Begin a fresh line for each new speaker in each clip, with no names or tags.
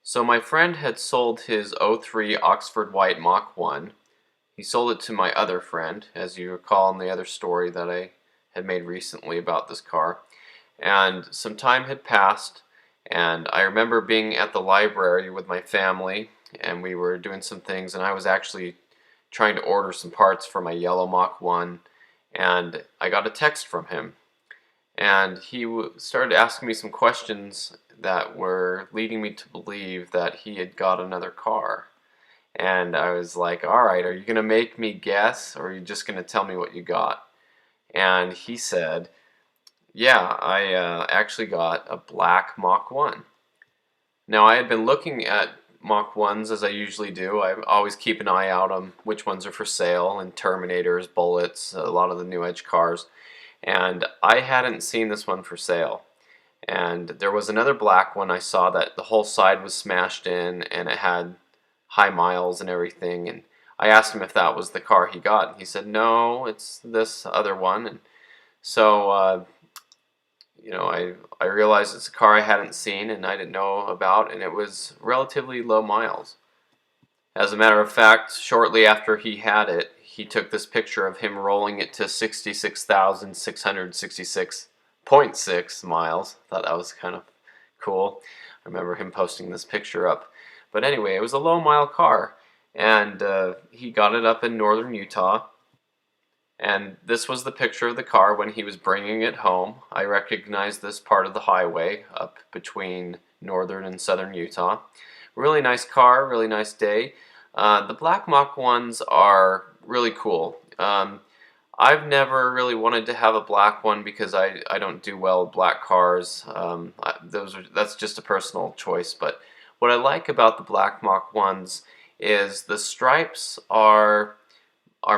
So my friend had sold his '03 Oxford White Mach 1. He sold it to my other friend, as you recall in the other story that I had made recently about this car. And some time had passed, and I remember being at the library with my family, and we were doing some things, and I was actually trying to order some parts for my yellow Mach 1, and I got a text from him. And he started asking me some questions that were leading me to believe that he had got another car. And I was like, all right, are you going to make me guess, or are you just going to tell me what you got? And he said, yeah, I actually got a black Mach 1. Now, I had been looking at Mach 1s as I usually do. I always keep an eye out on which ones are for sale, and Terminators, Bullets, a lot of the new edge cars. And I hadn't seen this one for sale. And there was another black one I saw that the whole side was smashed in and it had high miles and everything. And I asked him if that was the car he got. And he said, no, it's this other one. And so, I realized it's a car I hadn't seen and I didn't know about, and it was relatively low miles. As a matter of fact, shortly after he had it, he took this picture of him rolling it to 66,666.6 miles. Thought that was kind of cool. I remember him posting this picture up. But anyway, it was a low mile car, and he got it up in northern Utah. And this was the picture of the car when he was bringing it home. I recognized this part of the highway up between northern and southern Utah. Really nice car, really nice day. The black Mach 1s are really cool. I've never really wanted to have a black one because I don't do well with black cars. That's just a personal choice. But what I like about the black Mach 1s is the stripes are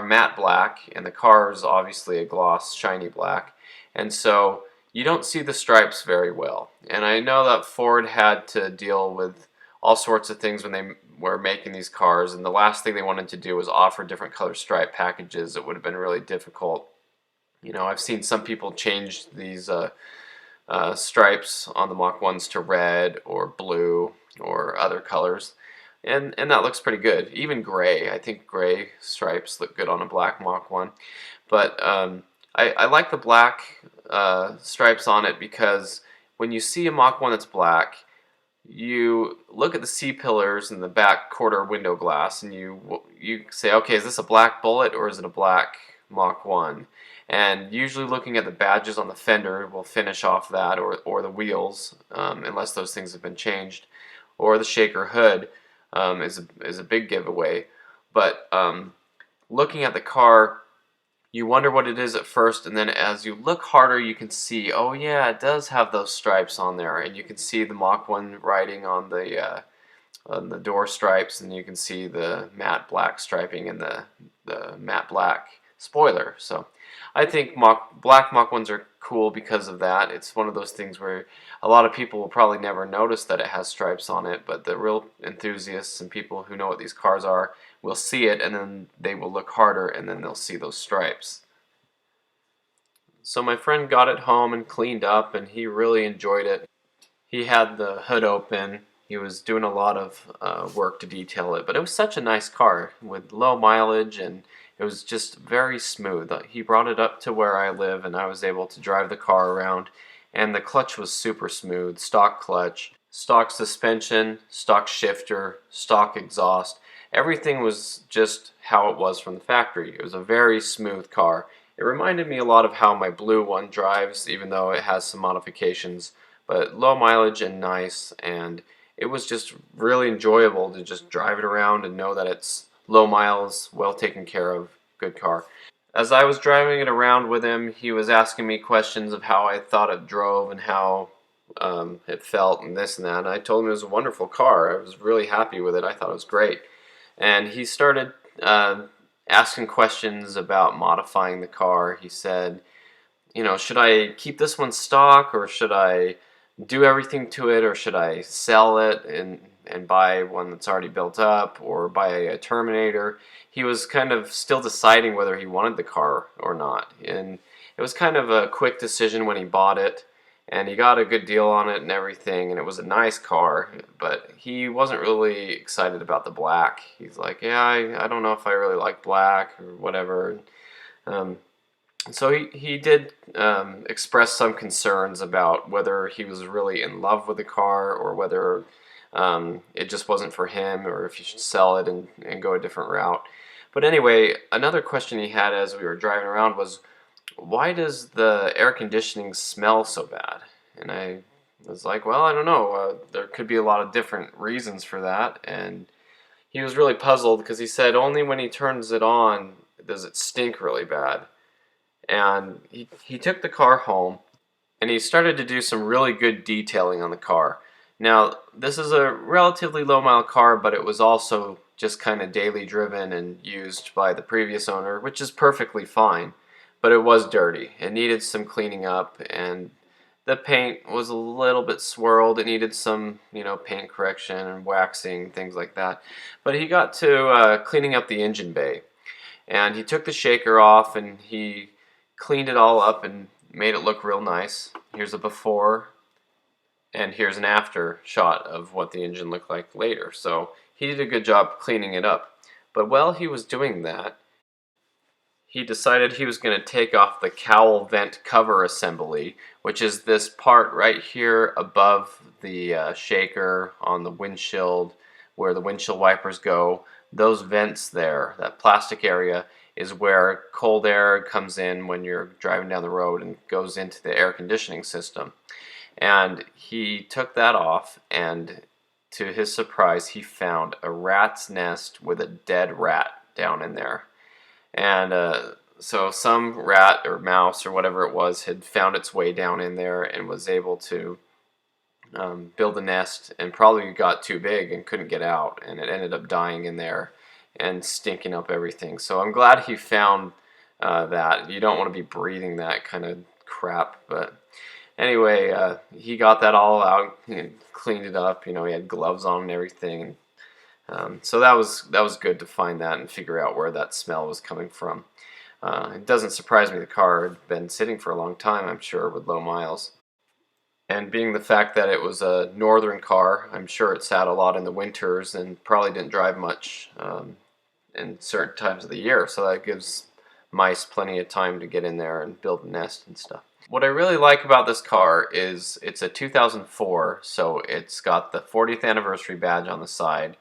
matte black, and the car is obviously a gloss, shiny black. And so you don't see the stripes very well. And I know that Ford had to deal with all sorts of things when they were making these cars, and the last thing they wanted to do was offer different color stripe packages. It would have been really difficult. I've seen some people change these stripes on the Mach 1s to red or blue or other colors, and that looks pretty good. Even gray. I think gray stripes look good on a black Mach 1. But I like the black stripes on it because when you see a Mach 1 that's black, you look at the C-pillars in the back quarter window glass and you say, okay, is this a black Bullet or is it a black Mach 1? And usually looking at the badges on the fender will finish off that, or the wheels, unless those things have been changed, or the shaker hood is a big giveaway. But looking at the car, you wonder what it is at first, and then as you look harder, you can see, oh yeah, it does have those stripes on there, and you can see the Mach 1 writing on the door stripes, and you can see the matte black striping and the matte black spoiler. So I think black Mach 1s are cool because of that. It's one of those things where a lot of people will probably never notice that it has stripes on it, but the real enthusiasts and people who know what these cars are will see it, and then they will look harder, and then they'll see those stripes. So my friend got it home and cleaned up, and he really enjoyed it. He had the hood open. He was doing a lot of work to detail it, but it was such a nice car with low mileage, and it was just very smooth. He brought it up to where I live, and I was able to drive the car around, and the clutch was super smooth, stock clutch, stock suspension, stock shifter, stock exhaust. Everything was just how it was from the factory. It was a very smooth car. It reminded me a lot of how my blue one drives, even though it has some modifications, but low mileage and nice, and it was just really enjoyable to just drive it around and know that it's low miles, well taken care of, good car. As I was driving it around with him, he was asking me questions of how I thought it drove and how it felt and this and that, and I told him it was a wonderful car. I was really happy with it. I thought it was great. And he started asking questions about modifying the car. He said, should I keep this one stock, or should I do everything to it, or should I sell it and buy one that's already built up, or buy a Terminator? He was kind of still deciding whether he wanted the car or not. And it was kind of a quick decision when he bought it, and he got a good deal on it and everything, and it was a nice car, but he wasn't really excited about the black. He's like, yeah, I don't know if I really like black or whatever. Um, so he did express some concerns about whether he was really in love with the car or whether it just wasn't for him, or if he should sell it and go a different route. But anyway, another question he had as we were driving around was, why does the air conditioning smell so bad? And I was like, well, I don't know. There could be a lot of different reasons for that. And he was really puzzled because he said only when he turns it on does it stink really bad. And he took the car home and he started to do some really good detailing on the car. Now, this is a relatively low mile car, but it was also just kind of daily driven and used by the previous owner, which is perfectly fine. But it was dirty. It needed some cleaning up, and the paint was a little bit swirled. It needed some, paint correction and waxing, things like that. But he got to cleaning up the engine bay, and he took the shaker off and he cleaned it all up and made it look real nice. Here's a before and here's an after shot of what the engine looked like later. So he did a good job cleaning it up. But while he was doing that, he decided he was going to take off the cowl vent cover assembly, which is this part right here above the shaker on the windshield where the windshield wipers go. Those vents there, that plastic area, is where cold air comes in when you're driving down the road and goes into the air conditioning system. And he took that off, and to his surprise, he found a rat's nest with a dead rat down in there. And so some rat or mouse or whatever it was had found its way down in there and was able to build a nest, and probably got too big and couldn't get out, and it ended up dying in there and stinking up everything. So I'm glad he found that. You don't want to be breathing that kind of crap. But anyway, he got that all out and cleaned it up. He had gloves on and everything. So that was good to find that and figure out where that smell was coming from. It doesn't surprise me. The car had been sitting for a long time, I'm sure, with low miles. And being the fact that it was a northern car, I'm sure it sat a lot in the winters and probably didn't drive much in certain times of the year. So that gives mice plenty of time to get in there and build a nest and stuff. What I really like about this car is it's a 2004, so it's got the 40th anniversary badge on the side.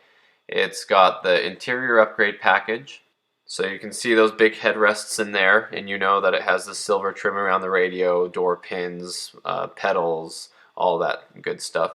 It's got the interior upgrade package, so you can see those big headrests in there, and you know that it has the silver trim around the radio, door pins, pedals, all that good stuff.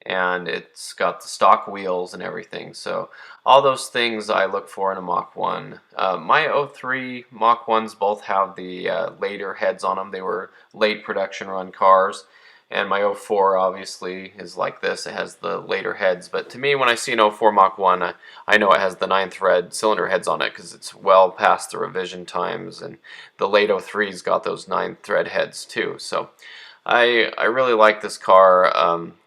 And it's got the stock wheels and everything, so all those things I look for in a Mach 1. My '03 Mach 1s both have the later heads on them. They were late production run cars. And my '04 obviously is like this. It has the later heads. But to me, when I see an '04 Mach 1, I know it has the 9-thread cylinder heads on it because it's well past the revision times. And the late '03's got those 9-thread heads too. So I really like this car.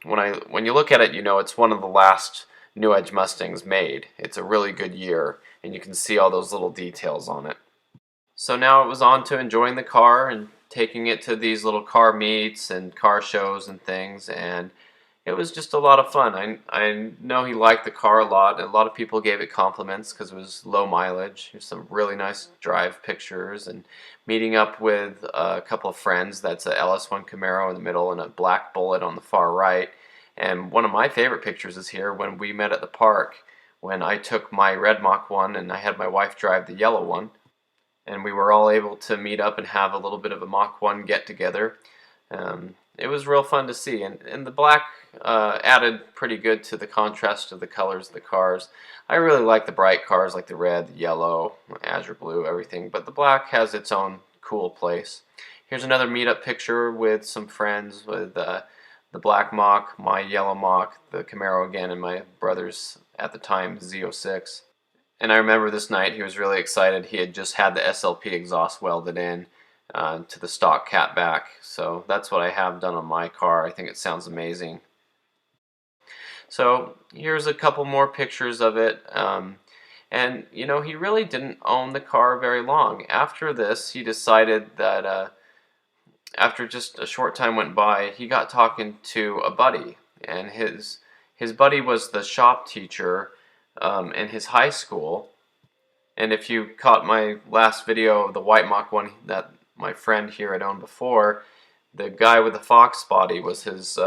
When you look at it, you know it's one of the last New Edge Mustangs made. It's a really good year, and you can see all those little details on it. So now it was on to enjoying the car and taking it to these little car meets and car shows and things, and it was just a lot of fun. I know he liked the car a lot, and a lot of people gave it compliments because it was low mileage. There's some really nice drive pictures, and meeting up with a couple of friends. That's a LS1 Camaro in the middle and a black Bullet on the far right. And one of my favorite pictures is here when we met at the park, when I took my red Mach 1 and I had my wife drive the yellow one. And we were all able to meet up and have a little bit of a Mach 1 get-together. It was real fun to see, and the black added pretty good to the contrast of the colors of the cars. I really like the bright cars like the red, the yellow, azure blue, everything, but the black has its own cool place. Here's another meetup picture with some friends with the black Mach, my yellow Mach, the Camaro again, and my brother's, at the time, Z06. And I remember this night he was really excited. He had just had the SLP exhaust welded in to the stock cat back. So that's what I have done on my car. I think it sounds amazing. So here's a couple more pictures of it. And you know, he really didn't own the car very long. After this, he decided that after just a short time went by, he got talking to a buddy, and his buddy was the shop teacher in his high school. And if you caught my last video of the white Mach 1 that my friend here had owned before, the guy with the fox body was his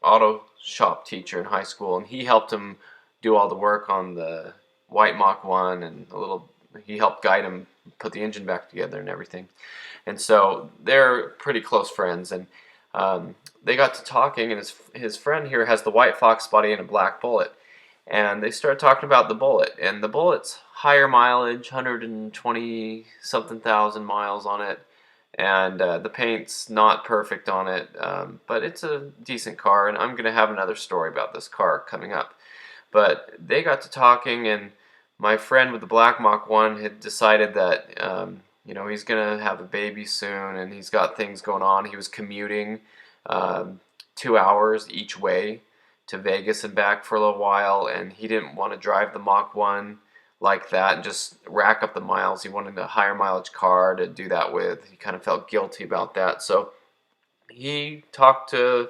auto shop teacher in high school, and he helped him do all the work on the white Mach 1, and he helped guide him put the engine back together and everything. And so they're pretty close friends, and they got to talking, and his friend here has the white fox body and a black Bullet. And they started talking about the Bullet, and the Bullet's higher mileage, 120 something thousand miles on it, and the paint's not perfect on it, but it's a decent car, and I'm going to have another story about this car coming up. But they got to talking, and my friend with the black Mach 1 had decided that he's going to have a baby soon, and he's got things going on. He was commuting 2 hours each way to Vegas and back for a little while, and he didn't want to drive the Mach 1 like that and just rack up the miles. He wanted a higher mileage car to do that with. He kind of felt guilty about that. So he talked to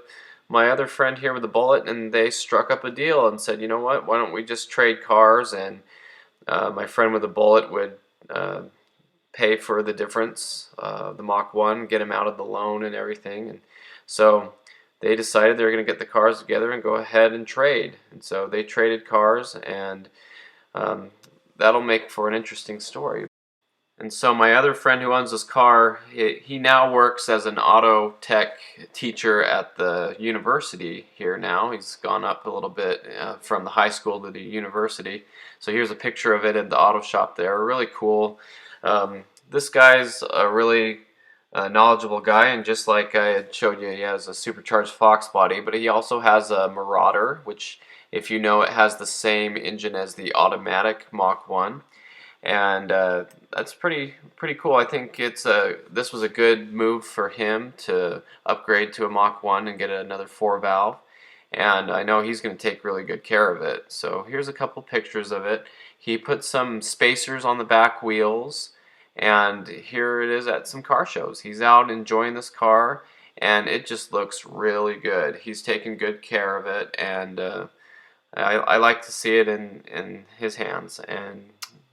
my other friend here with the Bullet, and they struck up a deal and said, you know what, why don't we just trade cars, and my friend with the Bullet would pay for the difference, the Mach 1, get him out of the loan and everything. And so they decided they were going to get the cars together and go ahead and trade. And so they traded cars, and that'll make for an interesting story. And so my other friend who owns this car, he now works as an auto tech teacher at the university here now. He's gone up a little bit from the high school to the university. So here's a picture of it in the auto shop there. Really cool. This guy's a really knowledgeable guy, and just like I had showed you, he has a supercharged Fox body, but he also has a Marauder, which, if you know, it has the same engine as the automatic Mach 1, and that's pretty cool. I think this was a good move for him to upgrade to a Mach 1 and get another 4-valve, and I know he's going to take really good care of it. So here's a couple pictures of it. He put some spacers on the back wheels, and here it is at some car shows. He's out enjoying this car, and it just looks really good. He's taking good care of it, and I like to see it in his hands. And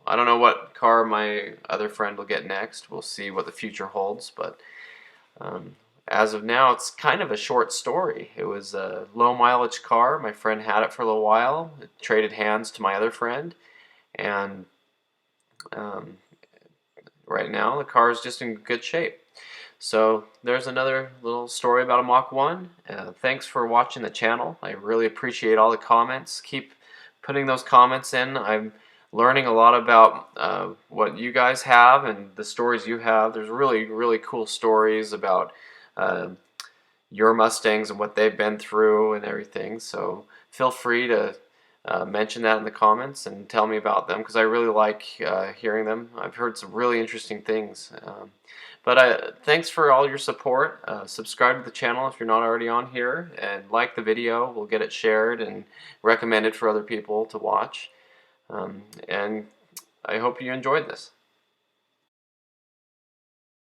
I don't know what car my other friend will get next. We'll see what the future holds, but as of now, it's kind of a short story. It was a low mileage car. My friend had it for a little while. It traded hands to my other friend, and right now the car is just in good shape. So there's another little story about a Mach 1. Thanks for watching the channel. I really appreciate all the comments. Keep putting those comments in. I'm learning a lot about what you guys have and the stories you have. There's really cool stories about your Mustangs and what they've been through and everything. So feel free to mention that in the comments and tell me about them, because I really like hearing them. I've heard some really interesting things. But thanks for all your support. Subscribe to the channel if you're not already on here, and like the video. We'll get it shared and recommended for other people to watch. And I hope you enjoyed this.